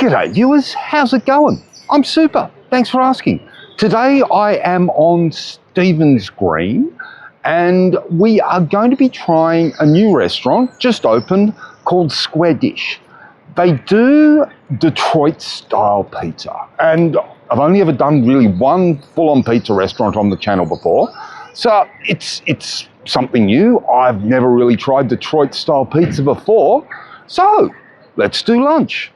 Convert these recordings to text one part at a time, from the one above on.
G'day viewers, how's it going? I'm super, thanks for asking. Today I am on Stephen's Green and we are going to be trying a new restaurant just opened called Square Dish. They do Detroit style pizza and I've only ever done really one full-on pizza restaurant on the channel before. So it's something new. I've never really tried Detroit style pizza before. So let's do lunch.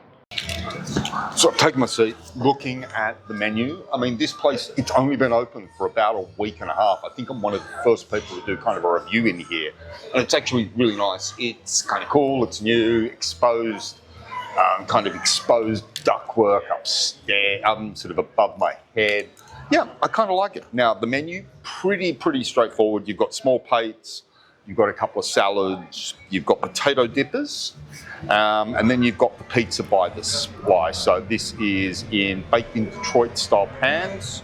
So I've taken my seat, looking at the menu. I mean, this place, it's only been open for about a week and a half. I think I'm one of the first people to do kind of a review in here. And it's actually really nice. It's kind of cool, it's new, exposed, kind of exposed ductwork upstairs, sort of above my head. Yeah, I kind of like it. Now, the menu, pretty straightforward. You've got small plates, you've got a couple of salads, you've got potato dippers, and then you've got the pizza by the slice. So this is in baked in Detroit style pans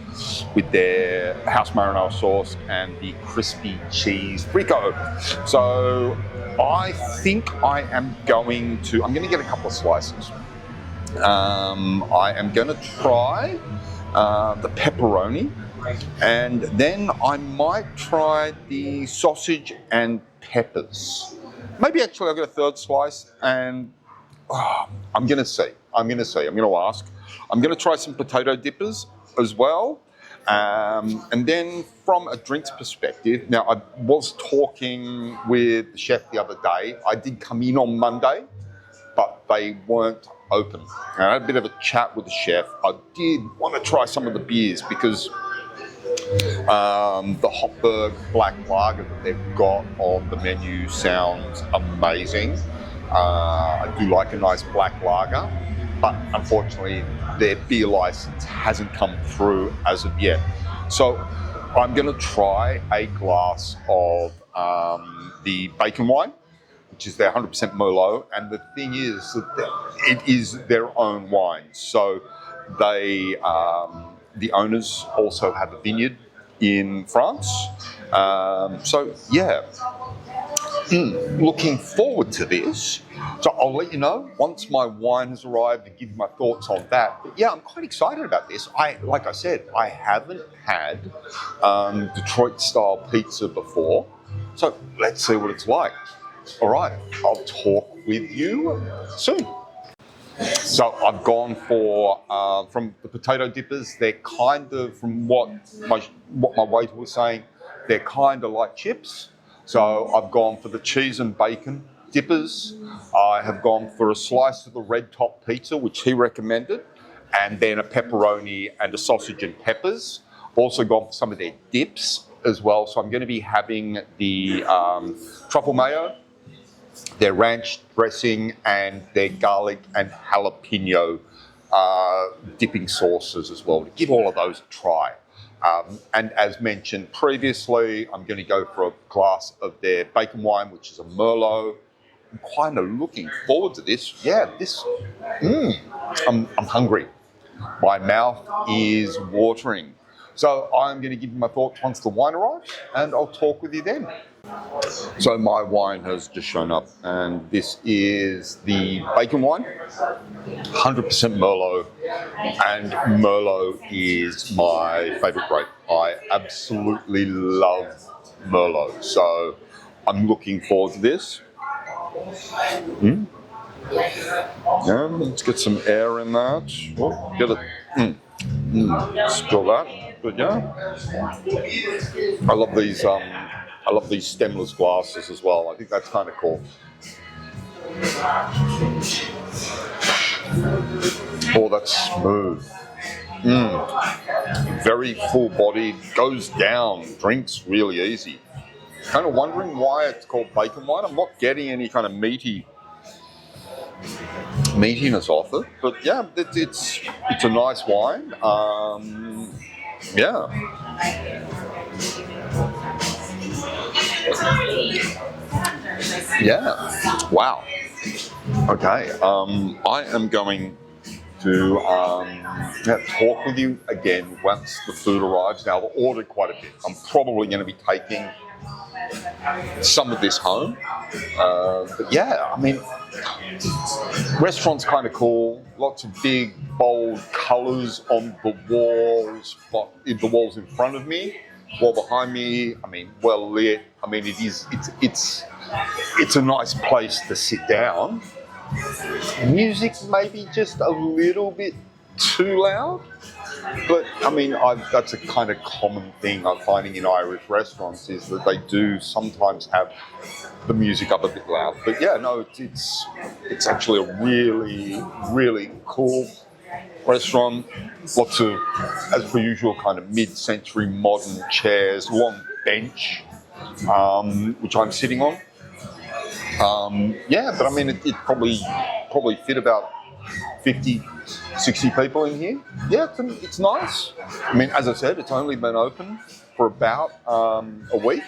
with their house marinara sauce and the crispy cheese frico. So I think I'm going to get a couple of slices. I am going to try the pepperoni, and then I might try the sausage and peppers. Maybe actually I'll get a third slice, and I'm going to see. I'm going to ask. I'm going to try some potato dippers as well. And then from a drinks perspective, now I was talking with the chef the other day. I did come in on Monday, but they weren't open. And I had a bit of a chat with the chef. I did want to try some of the beers because the Hopberg Black Lager that they've got on the menu sounds amazing. I do like a nice black lager, but unfortunately their beer license hasn't come through as of yet. So I'm going to try a glass of the bacon wine, which is their 100% Merlot. And the thing is that it is their own wine. So they, the owners also have a vineyard in France. So yeah, looking forward to this. So I'll let you know once my wine has arrived and give you my thoughts on that. But yeah, I'm quite excited about this. Like I said, I haven't had Detroit style pizza before. So let's see what it's like. All right, I'll talk with you soon. So I've gone for, from the potato dippers, they're kind of, from what my waiter was saying, they're kind of like chips. So I've gone for the cheese and bacon dippers. I have gone for a slice of the red top pizza, which he recommended, and then a pepperoni and a sausage and peppers. Also gone for some of their dips as well. So I'm going to be having the truffle mayo, their ranch dressing, and their garlic and jalapeno dipping sauces as well, to give all of those a try. And as mentioned previously, I'm going to go for a glass of their bacon wine, which is a Merlot. I'm kind of looking forward to this. Yeah, I'm hungry. My mouth is watering. So I'm going to give you my thoughts once the wine arrives, and I'll talk with you then. So my wine has just shown up, and this is the bacon wine, 100% Merlot, and Merlot is my favourite grape. I absolutely love Merlot, so I'm looking forward to this. Yeah, let's get some air in that. Oh, get it. Spill that. But yeah, I love these stemless glasses as well. I think that's kind of cool. Oh, that's smooth. Very full bodied, goes down, drinks really easy. Kind of wondering why it's called bacon wine. I'm not getting any kind of meatiness off it, but yeah, it's a nice wine. Yeah. Yeah. Wow. Okay. I am going to talk with you again once the food arrives. Now, I've ordered quite a bit. I'm probably going to be taking some of this home. But yeah, I mean, restaurant's kind of cool. Lots of big, bold colours on the walls, but the walls in front of me, wall behind me. I mean, well lit. I mean, it's a nice place to sit down. Music maybe just a little bit too loud, but I mean, that's a kind of common thing I'm finding in Irish restaurants, is that they do sometimes have the music up a bit loud. But yeah, no, it's actually a really, really cool restaurant. Lots of, as per usual, kind of mid-century modern chairs, long bench, which I'm sitting on. Yeah, but I mean, it probably fit about 50, 60 people in here. Yeah, it's nice. I mean, as I said, it's only been open for about a week.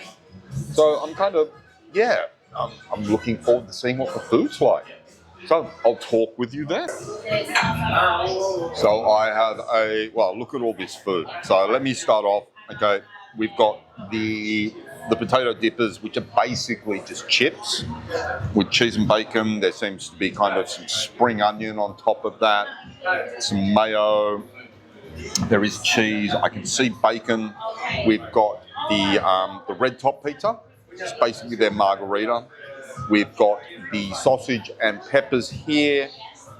So I'm kind of, yeah, I'm looking forward to seeing what the food's like. So I'll talk with you then. So I have well, look at all this food. So let me start off. Okay, we've got the potato dippers, which are basically just chips with cheese and bacon. There seems to be kind of some spring onion on top of that, some mayo. There is cheese. I can see bacon. We've got the red top pizza, which is basically their margarita. We've got the sausage and peppers here.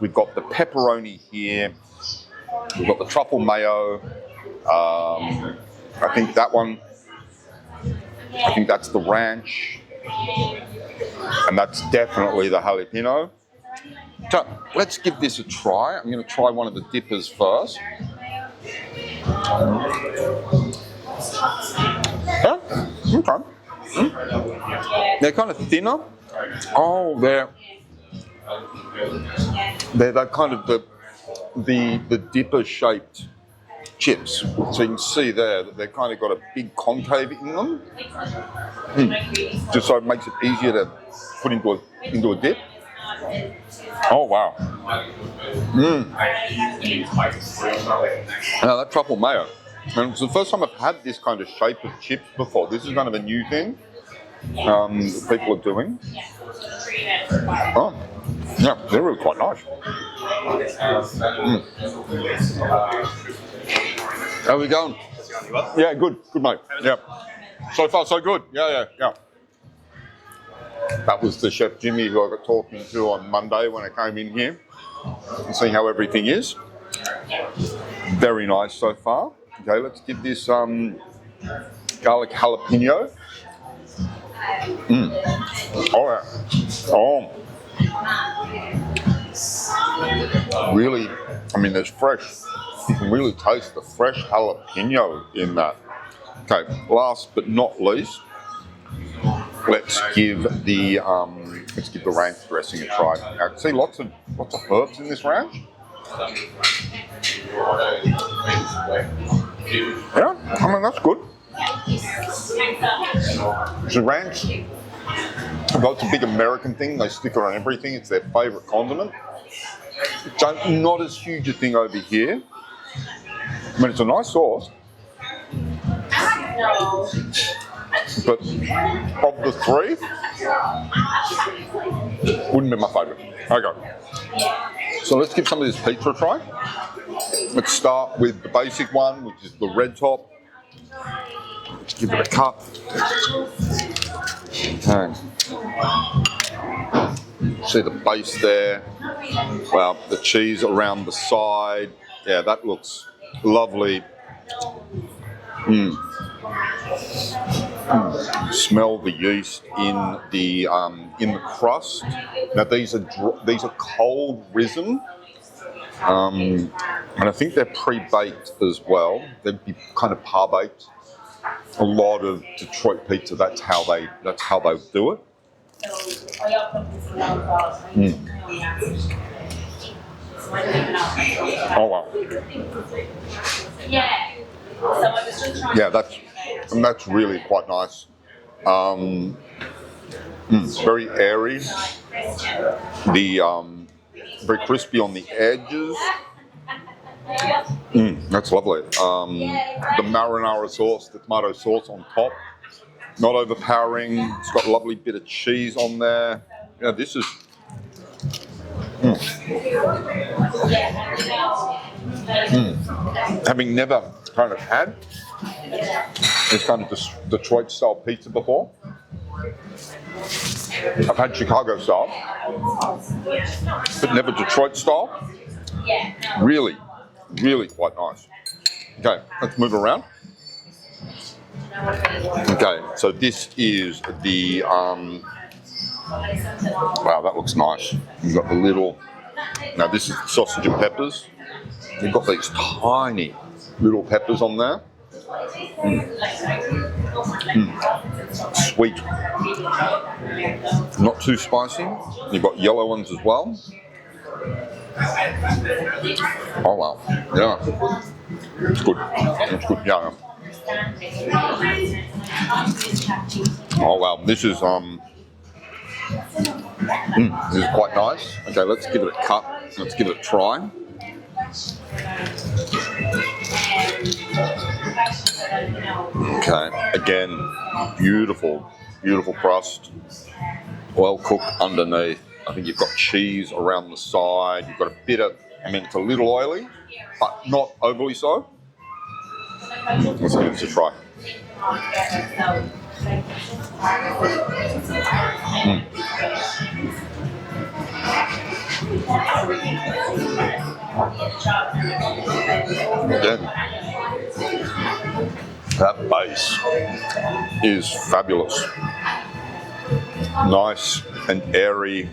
We've got the pepperoni here. We've got the truffle mayo. I think that one. I think that's the ranch, and that's definitely the jalapeno. So let's give this a try. I'm going to try one of the dippers first. Yeah, okay. They're kind of thinner. Oh, they're that kind of the dipper shaped chips. So you can see there that they've kind of got a big concave in them. Just so it makes it easier to put into a dip. Oh wow. Now that truffle mayo. And it's the first time I've had this kind of shape of chips before. This is kind of a new thing that people are doing. Oh, yeah, they're really quite nice. How are we going? Yeah, good, mate. Yeah, so far so good. Yeah. That was the chef Jimmy who I got talking to on Monday when I came in here and seeing how everything is. Very nice so far. Okay, let's give this garlic jalapeno. Oh yeah. Oh. Really, I mean, there's fresh. You can really taste the fresh jalapeno in that. Okay, last but not least, let's give the ranch dressing a try. I can see lots of herbs in this ranch. Yeah, I mean, that's good. The ranch, well, it's a big American thing. They stick it on everything. It's their favourite condiment. It's not as huge a thing over here. I mean, it's a nice sauce. But of the three, wouldn't be my favourite. Okay. So let's give some of this pizza a try. Let's start with the basic one, which is the red top. Let's give it a cut. Okay. See the base there. Well, the cheese around the side. Yeah, that looks lovely. Smell the yeast in the crust. Now these are cold risen, and I think they're pre-baked as well. They'd be kind of par-baked. A lot of Detroit pizza. That's how they do it. Oh wow. Yeah, that's really quite nice. Very airy. Very crispy on the edges. That's lovely. The marinara sauce, the tomato sauce on top. not overpowering. It's got a lovely bit of cheese on there. Yeah, this is. Having never kind of had this kind of Detroit style pizza before. I've had Chicago style, but never Detroit style. Really, really quite nice. Okay, let's move around. Okay, so this is the, wow, that looks nice. You've got the little, now this is the sausage and peppers. You've got these tiny little peppers on there. Sweet. Not too spicy. You've got yellow ones as well. Oh wow, yeah. It's good. It's good, yeah. Oh wow, this is quite nice. Okay, let's give it a cut. Let's give it a try. Okay, again, beautiful, beautiful crust. Well cooked underneath. I think you've got cheese around the side. You've got a bit of, I mean, it's a little oily, but not overly so. Let's give this a try. Again, that base is fabulous. Nice and airy.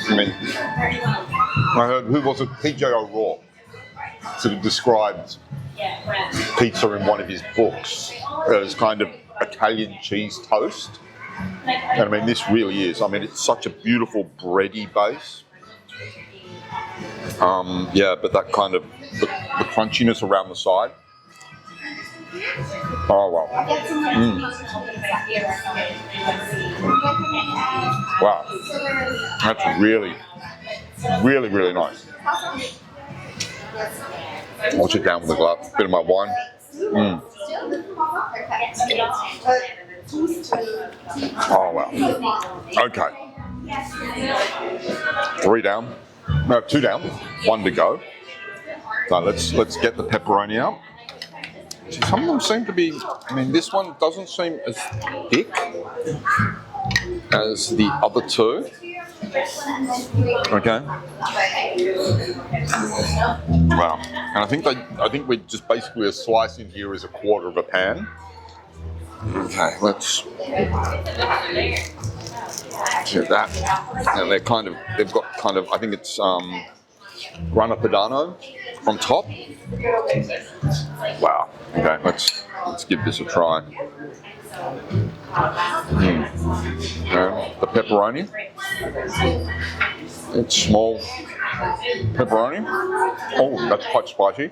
I mean, I heard, who was it? PJ O'Rourke sort of described pizza in one of his books as kind of Italian cheese toast. And I mean, this really is. I mean, it's such a beautiful bready base. Yeah, but that kind of, the crunchiness around the side. Oh, wow. Wow. That's really, really, really nice. I'll sit down with a glass, bit of my wine. Oh, wow. Okay. 3 down. No, 2 down. 1 to go. So let's get the pepperoni out. See, some of them seem to be, I mean, this one doesn't seem as thick as the other two. Okay. Wow. And I think we're just basically a slice in here is 1/4 of a pan. Okay, let's get that. And they've got kind of, I think it's grana padano on top. Wow. Okay, let's give this a try. The pepperoni. It's small pepperoni. Oh, that's quite spicy.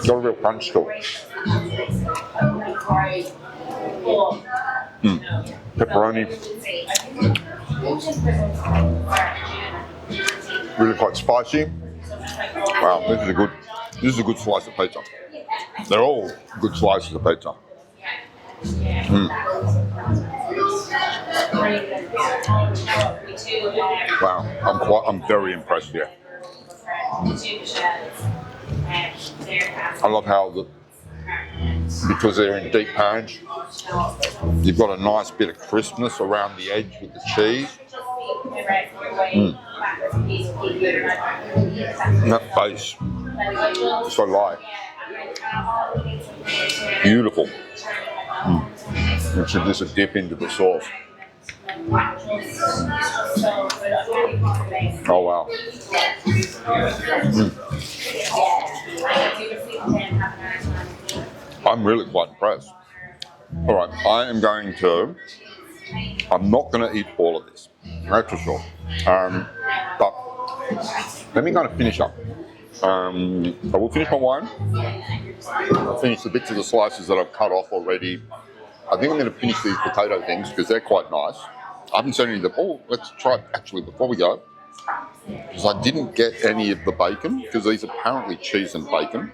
Got a real punch to it. Pepperoni. Really quite spicy. Wow, this is a good slice of pizza. They're all good slices of pizza. Wow, I'm very impressed here. I love how because they're in deep pans, you've got a nice bit of crispness around the edge with the cheese. And that base, so light. Beautiful. Let's give this a dip into the sauce. Oh wow. I'm really quite impressed. All right, I'm not going to eat all of this, that's for sure. But let me kind of finish up. I will finish my wine. I'll finish the bits of the slices that I've cut off already. I think I'm going to finish these potato things because they're quite nice. I haven't seen any of them. Oh, let's try it actually before we go. because I didn't get any of the bacon, because these are apparently cheese and bacon.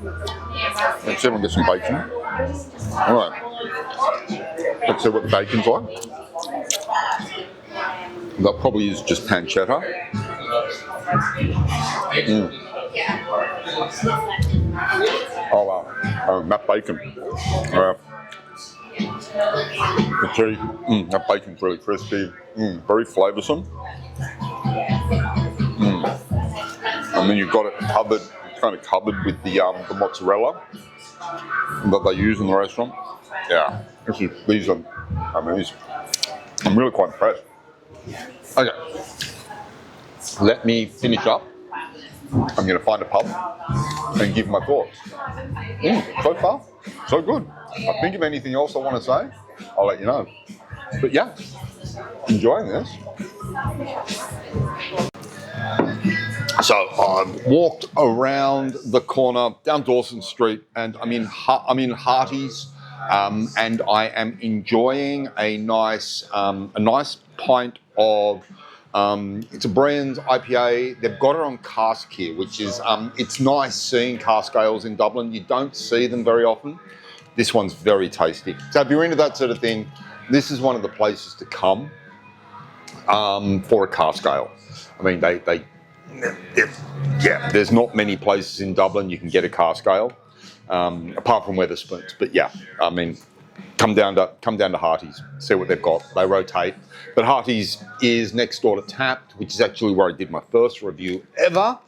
Let's see if I can get some bacon. All right. Let's see what the bacon's like. That probably is just pancetta. Oh wow, that bacon. That bacon's really crispy, very flavoursome. And then you've got it covered, kind of covered with the mozzarella that they use in the restaurant. Yeah, these are amazing. I'm really quite impressed. Okay, let me finish up. I'm going to find a pub and give my thoughts. So far, so good. If I think of anything else I want to say, I'll let you know. But yeah, enjoying this. So I've walked around the corner down Dawson Street, and I'm in Hearty's, and I am enjoying a nice pint of. It's a Brand's IPA. They've got it on cask here, which is it's nice seeing cask ales in Dublin. You don't see them very often. This one's very tasty. So if you're into that sort of thing, this is one of the places to come for a cask ale. I mean, there's not many places in Dublin you can get a cask ale, apart from Wetherspoons. But yeah, I mean, come down to Hearty's, see what they've got. They rotate, but Hearty's is next door to Tapped, which is actually where I did my first review ever,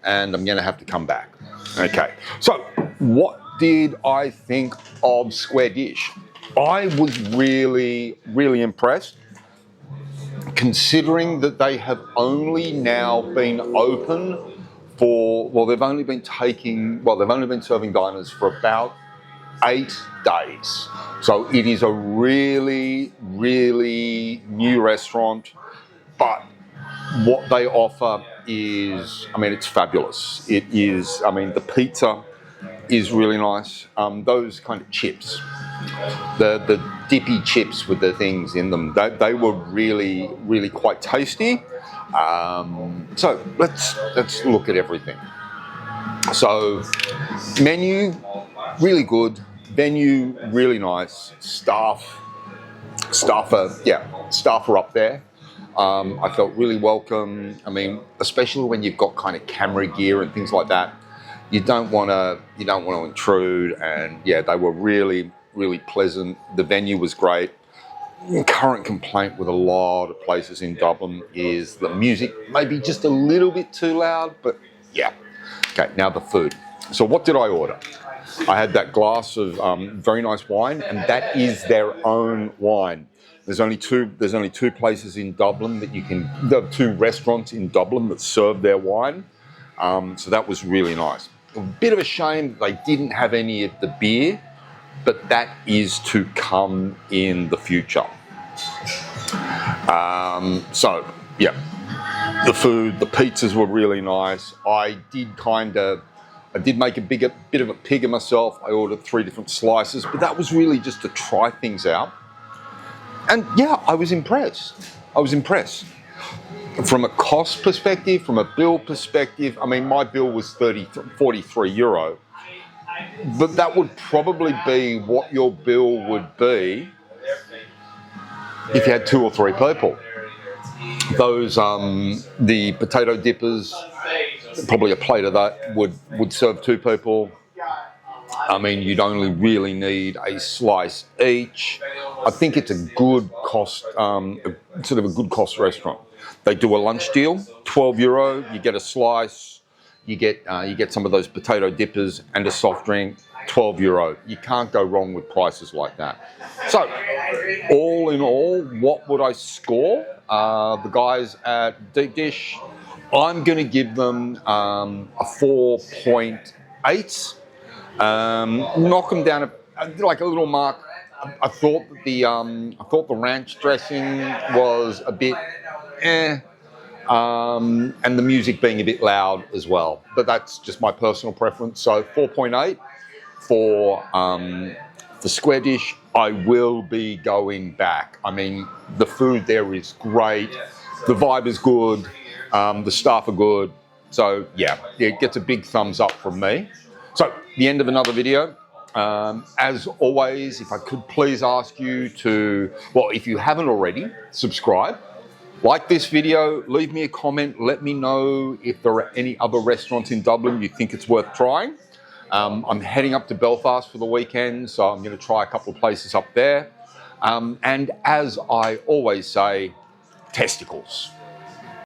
and I'm going to have to come back. Okay, so what did I think of Square Dish? I was really, really impressed, considering that they have only now been open for, they've only been serving diners for about 8 days. So it is a really, really new restaurant, but what they offer is, I mean, it's fabulous. It is, I mean, the pizza is really nice. Those kind of chips, the dippy chips with the things in them, they were really, really quite tasty. So let's look at everything. So menu, really good. Venue, really nice. Staff are up there. I felt really welcome. I mean, especially when you've got kind of camera gear and things like that, you don't want to intrude. And yeah, they were really, really pleasant. The venue was great. Current complaint with a lot of places in Dublin is the music maybe just a little bit too loud, but yeah. Okay, now the food. So what did I order? I had that glass of very nice wine, and that is their own wine. There's only two places in Dublin there are 2 restaurants in Dublin that serve their wine. So that was really nice. A bit of a shame they didn't have any of the beer, but that is to come in the future. So yeah, the food, the pizzas were really nice. I did make a bit of a pig of myself. I ordered 3 different slices, but that was really just to try things out. And yeah, I was impressed. From a cost perspective, from a bill perspective, I mean, my bill was 43 euro, but that would probably be what your bill would be if you had 2 or 3 people. Those, the potato dippers, probably a plate of that would serve 2 people. I mean, you'd only really need a slice each. I think it's a good cost, sort of a good cost restaurant. They do a lunch deal, 12 euro. You get a slice, you get some of those potato dippers and a soft drink, 12 euro. You can't go wrong with prices like that. So, all in all, what would I score? The guys at Deep Dish, I'm going to give them a 4.8. Knock them down like a little mark. I thought the ranch dressing was a bit and the music being a bit loud as well. But that's just my personal preference. So 4.8 for the Square Dish. I will be going back. I mean, the food there is great. The vibe is good. The staff are good. So yeah, it gets a big thumbs up from me. So the end of another video. As always, if I could please ask you to, well, if you haven't already, subscribe. Like this video, leave me a comment, let me know if there are any other restaurants in Dublin you think it's worth trying. I'm heading up to Belfast for the weekend, so I'm going to try a couple of places up there. And as I always say, testicles.